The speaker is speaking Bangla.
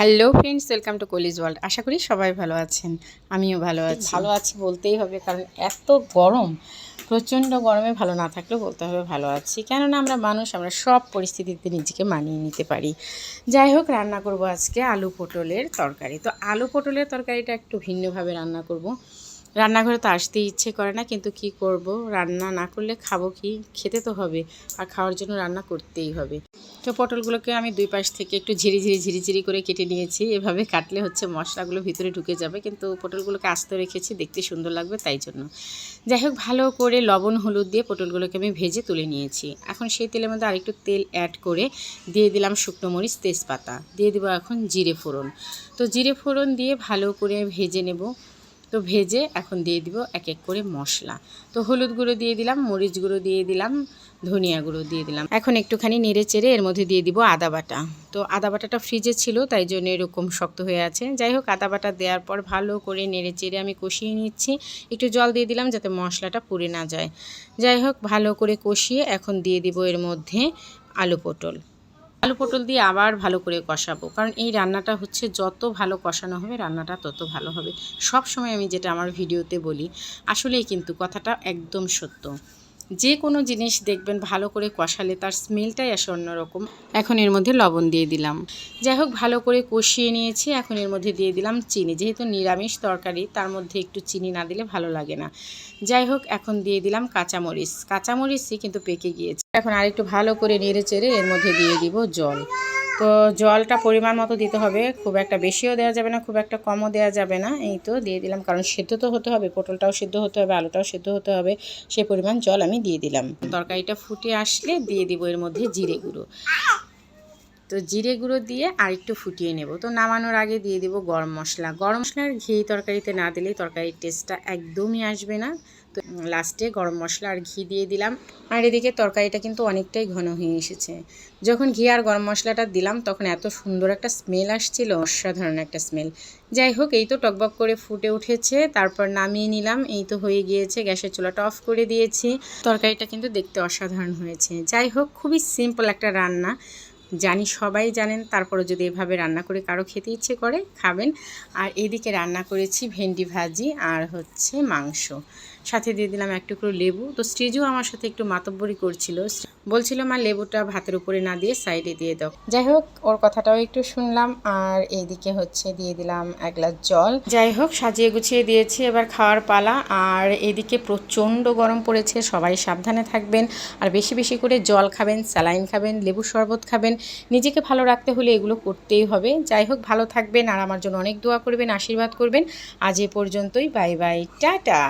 Hello friends, welcome to college world. আশা করি সবাই ভালো আছেন, আমিও ভালো আছি বলতেই হবে, কারণ এত গরম, প্রচণ্ড গরমে ভালো না থাকলেও বলতে হবে ভালো আছি। কেননা আমরা মানুষ, আমরা সব পরিস্থিতিতে নিজেকে মানিয়ে নিতে পারি। যাই হোক, রান্না করব আজকে আলু পটলের তরকারি। তো আলু পটলের তরকারিটা একটু ভিন্নভাবে রান্না করব। রান্নাঘরে তো আসতেই ইচ্ছে করে না, কিন্তু কি করব, রান্না না করলে খাবো কি? খেতে তো হবে, আর খাওয়ার জন্য রান্না করতেই হবে। তো পটলগুলোকে আমি দুই পাশ থেকে একটু ঝিরি করে কেটে নিয়েছি। এভাবে কাটলে হচ্ছে মশলাগুলো ভিতরে ঢুকে যাবে, কিন্তু পটলগুলোকে আস্ত রেখেছি, দেখতে সুন্দর লাগবে তাই জন্য। যাই হোক, ভালো করে লবণ হলুদ দিয়ে পটলগুলোকে আমি ভেজে তুলে নিয়েছি। এখন সেই তেলের মধ্যে আরেকটু তেল অ্যাড করে দিয়ে দিলাম শুকনো মরিচ, তেজপাতা, দিয়ে দেবো এখন জিরে ফোড়ন। তো জিরে ফোড়ন দিয়ে ভালো করে ভেজে নেব। তো ভেজে এখন দিয়ে দিব এক এক করে মশলা। তো হলুদ গুঁড়ো দিয়ে দিলাম, মরিচ গুঁড়ো দিয়ে দিলাম, ধনিয়া গুঁড়ো দিয়ে দিলাম। এখন একটুখানি নেড়ে চেড়ে এর মধ্যে দিয়ে দিব আদা বাটা। তো আদা বাটাটা ফ্রিজে ছিল, তাই জন্য এরকম শক্ত হয়ে আছে। যাই হোক, আদা বাটা দেওয়ার পর ভালো করে নেড়ে চেড়ে আমি কষিয়ে নিচ্ছি। একটু জল দিয়ে দিলাম যাতে মশলাটা পুড়ে না যায়। যাই হোক, ভালো করে কষিয়ে এখন দিয়ে দিব এর মধ্যে আলু পটল দিয়ে আবার ভালো করে কষাবো, কারণ এই রান্নাটা হচ্ছে যত ভালো কষানো হবে রান্নাটা তত ভালো হবে। সব সময় আমি যেটা আমার ভিডিওতে বলি, আসলেই কিন্তু কথাটা একদম সত্য। যে কোনো জিনিস দেখবেন ভালো করে কষালে তার স্মেলটাই আসে অন্যরকম। এখন এর মধ্যে লবণ দিয়ে দিলাম। যাই হোক, ভালো করে কষিয়ে নিয়েছি। এখন এর মধ্যে দিয়ে দিলাম চিনি। যেহেতু নিরামিষ তরকারি, তার মধ্যে একটু চিনি না দিলে ভালো লাগে না। যাই হোক, এখন দিয়ে দিলাম কাঁচামরিচই কিন্তু পেকে গিয়েছে। এখন আরেকটু ভালো করে নেড়ে চেড়ে এর মধ্যে দিয়ে দিব জল। তো জলটা পরিমাণ মতো দিতে হবে, খুব একটা বেশিও দেওয়া যাবে না, খুব একটা কমও দেওয়া যাবে না। এই তো দিয়ে দিলাম, কারণ সেদ্ধ তো হতে হবে, পটলটাও সেদ্ধ হতে হবে, আলুটাও সেদ্ধ হতে হবে, সেই পরিমাণ জল আমি দিয়ে দিলাম। তরকারিটা ফুটে আসলে দিয়ে দিব এর মধ্যে জিরে গুঁড়ো। তো জিরে গুঁড়ো দিয়ে আরেকটু ফুটিয়ে নেব। তো নামানোর আগে দিয়ে দিব গরম মশলার ঘি তরকারিতে না দিলে তরকারির টেস্টটা একদমই আসবে না। তো লাস্টে গরম মশলা আর ঘি দিয়ে দিলাম। আর এদিকে তরকারিটা কিন্তু অনেকটাই ঘন হয়ে এসেছে। যখন ঘি আর গরম মশলাটা দিলাম তখন এত সুন্দর একটা স্মেল আসছিল, অসাধারণ একটা স্মেল। যাই হোক, এই তো টকবক করে ফুটে উঠেছে, তারপর নামিয়ে নিলাম। এই তো হয়ে গিয়েছে, গ্যাসের চুলাটা অফ করে দিয়েছি। তরকারিটা কিন্তু দেখতে অসাধারণ হয়েছে। যাই হোক, খুবই সিম্পল একটা রান্না, জানি সবাই জানেন, তারপরে যদি এভাবে রান্না করে কারো খেতে ইচ্ছে করে খাবেন। আর এদিকে রান্না করেছি ভেন্ডি ভাজি আর হচ্ছে মাংস, সাথে দিয়ে দিলাম এক টুকরো লেবু। তো শ্রীজু আমার সাথে একটু মাতব্বরি করছিল, বলছিল মা লেবুটা ভাতের উপরে না দিয়ে সাইডে দিয়ে দাও। যাই হোক, ওর কথাটাও একটু শুনলাম। আর এইদিকে হচ্ছে দিয়ে দিলাম এক গ্লাস জল। যাই হোক, সাজিয়ে গুছিয়ে দিয়েছি, এবার খাওয়ার পালা। আর এদিকে প্রচণ্ড গরম পড়েছে, সবাই সাবধানে থাকবেন, আর বেশি বেশি করে জল খাবেন, স্যালাইন খাবেন, লেবু শরবত খাবেন। নিজেকে ভালো রাখতে হলে এগুলো করতেই হবে। যাই হোক, ভালো থাকবেন আর আমার জন্য অনেক দোয়া করবেন, আশীর্বাদ করবেন। আজ এ পর্যন্তই, বাই বাই, টাটা।